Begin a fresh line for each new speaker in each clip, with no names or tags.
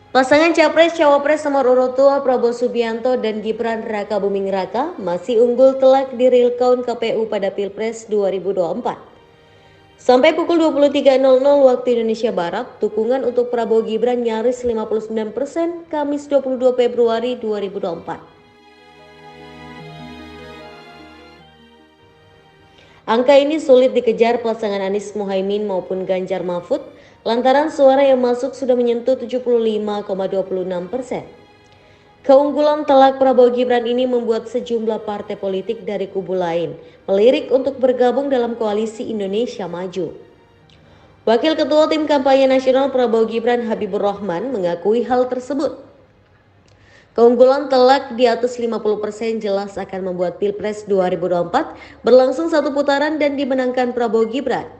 Pasangan Capres-Cawapres nomor urut 2 Prabowo Subianto dan Gibran Raka Buming Raka masih unggul telak di real count KPU pada Pilpres 2024. Sampai pukul 23.00 waktu Indonesia Barat, dukungan untuk Prabowo Gibran nyaris 59% Kamis 22 Februari 2024. Angka ini sulit dikejar pasangan Anies Mohaimin maupun Ganjar Mahfud lantaran suara yang masuk sudah menyentuh 75,26%. Keunggulan telak Prabowo Gibran ini membuat sejumlah partai politik dari kubu lain melirik untuk bergabung dalam koalisi Indonesia Maju. Wakil Ketua Tim Kampanye Nasional Prabowo Gibran Habibur Rahman mengakui hal tersebut. Keunggulan telak di atas 50% jelas akan membuat Pilpres 2024 berlangsung satu putaran dan dimenangkan Prabowo Gibran.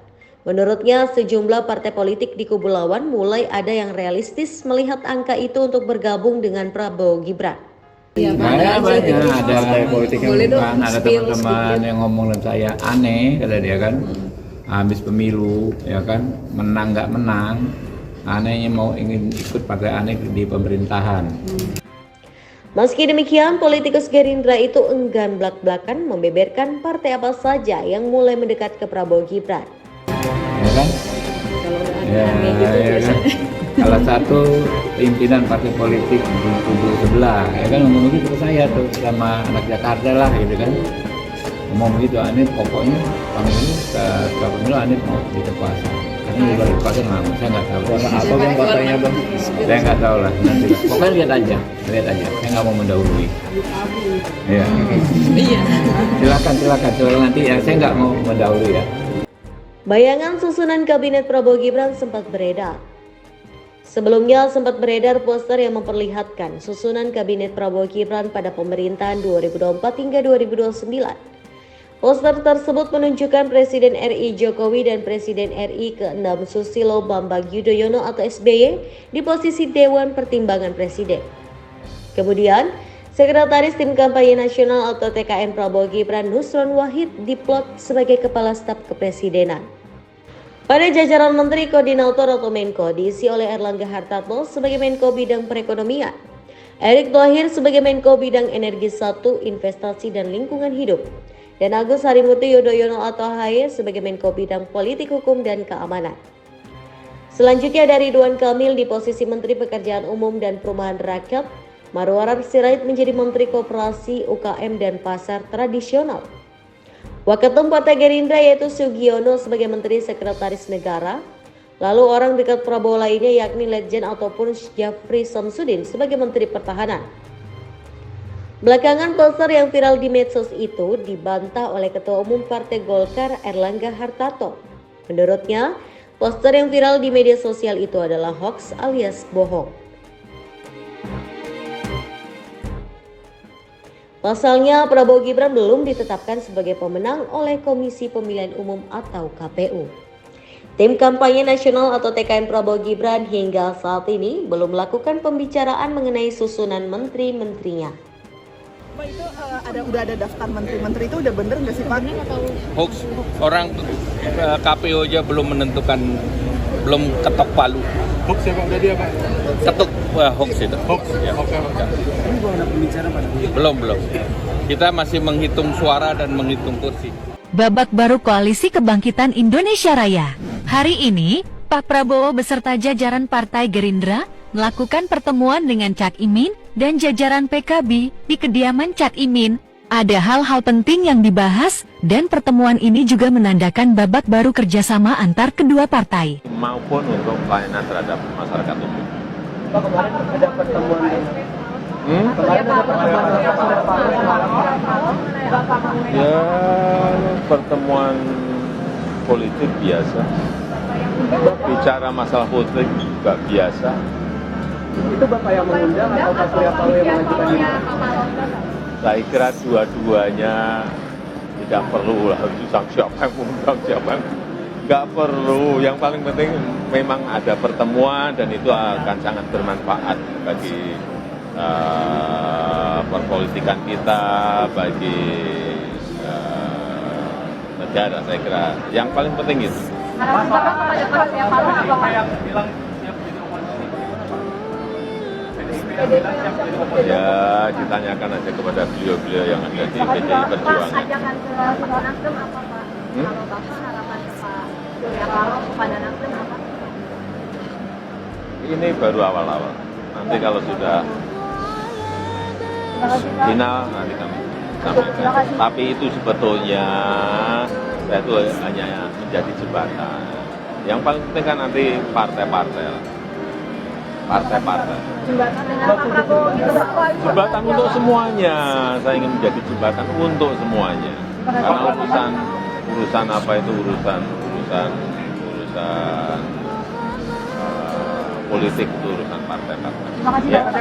Menurutnya, sejumlah partai politik di kubu lawan mulai ada yang realistis melihat angka itu untuk bergabung dengan Prabowo Gibran.
Ya, banyak ada politik yang bukan, ada teman-teman yang ngomong dan saya aneh, kata dia kan, habis pemilu, ya kan, menang nggak menang, anehnya mau ingin ikut partai aneh di pemerintahan.
Meski demikian, politikus Gerindra itu enggan blak-blakan membeberkan partai apa saja yang mulai mendekat ke Prabowo Gibran.
Ya kan? Ya kan? Salah satu pimpinan partai politik di kubu sebelah, ya kan ngomong gitu ke saya tuh sama anak Jakarta lah, gitu kan. Ngomong gitu, Anit pokoknya pemilu ke pemilu Anit mau dikuasa. Karena di luar kuasa nggak, saya nggak tahu.
Apa bang partainya bang?
Saya nggak tahu lah, nanti lah. Pokoknya lihat aja. Saya nggak mau mendahului. Iya. Silakan nanti ya. Saya nggak mau mendahului ya.
Bayangan susunan kabinet Prabowo Gibran sempat beredar. Sebelumnya sempat beredar poster yang memperlihatkan susunan kabinet Prabowo Gibran pada pemerintahan 2024 hingga 2029. Poster tersebut menunjukkan Presiden RI Jokowi dan Presiden RI ke-6 Susilo Bambang Yudhoyono atau SBY di posisi Dewan Pertimbangan Presiden. Kemudian, Sekretaris Tim Kampanye Nasional atau TKN Prabowo Gibran Nusron Wahid diplot sebagai Kepala Staf Kepresidenan. Pada jajaran Menteri Koordinator atau Menko diisi oleh Erlangga Hartarto sebagai Menko Bidang Perekonomian, Erick Thohir sebagai Menko Bidang Energi 1, Investasi dan Lingkungan Hidup, dan Agus Harimurti Yudhoyono atau AHY sebagai Menko Bidang Politik Hukum dan Keamanan. Selanjutnya ada Ridwan Kamil di posisi Menteri Pekerjaan Umum dan Perumahan Rakyat, Marwarar Sirait menjadi Menteri Koperasi, UKM dan Pasar Tradisional. Waketum Partai Gerindra yaitu Sugiono sebagai Menteri Sekretaris Negara, lalu orang dekat Prabowo lainnya yakni Letjen ataupun Jafri Samsudin sebagai Menteri Pertahanan. Belakangan poster yang viral di medsos itu dibantah oleh Ketua Umum Partai Golkar Erlangga Hartarto. Menurutnya, poster yang viral di media sosial itu adalah hoax alias bohong. Pasalnya, Prabowo Gibran belum ditetapkan sebagai pemenang oleh Komisi Pemilihan Umum atau KPU. Tim Kampanye Nasional atau TKN Prabowo Gibran hingga saat ini belum melakukan pembicaraan mengenai susunan menteri-menterinya.
Pak, itu udah ada daftar menteri-menteri itu udah bener nggak sih Pak?
Hoax, orang KPU aja belum menentukan, belum ketok palu.
Hoax ya Pak, udah dia Pak?
Ketuk hoax itu.
Hoax?
Ya.
Hoax ya Pak?
Ini belum ada pembicaraan Pak?
Belum. Kita masih menghitung suara dan menghitung kursi.
Babak baru Koalisi Kebangkitan Indonesia Raya. Hari ini, Pak Prabowo beserta jajaran Partai Gerindra melakukan pertemuan dengan Cak Imin dan jajaran PKB di kediaman Cak Imin. Ada hal-hal penting yang dibahas dan pertemuan ini juga menandakan babak baru kerjasama antar kedua partai.
Maupun untuk pelayanan terhadap masyarakat umum.
Pak, kemarin ada pertemuan
Ya, pertemuan politik biasa. Bicara masalah politik juga biasa.
Itu Bapak yang mengundang atau Pak Surya Paloh yang mengajukan ini?
Saya kira dua-duanya tidak perlu lah siapa yang mengundang siapa yang nggak perlu. Yang paling penting memang ada pertemuan dan itu akan sangat bermanfaat bagi perpolitikan kita, bagi negara. Saya kira yang paling penting itu. Ya, ditanyakan aja kepada beliau-beliau yang ada di PDI Perjuangan.
Ajakan ke Pak Nasdem apa Pak? Kalau Bapak harapan ke Pak Surya Paloh kepada Nasdem apa?
Ini baru awal-awal. Nanti kalau sudah final nanti kami sampaikan. Tapi itu sebetulnya saya itu hanya menjadi jembatan. Yang paling penting kan nanti partai-partai lah. Partai-partai.
Jembatan dengan Pak Prabowo gitu Pak.
Jembatan untuk semuanya. Saya ingin menjadi jembatan untuk semuanya. Karena urusan apa itu urusan politik itu urusan partai-partai.
Terima kasih Pak.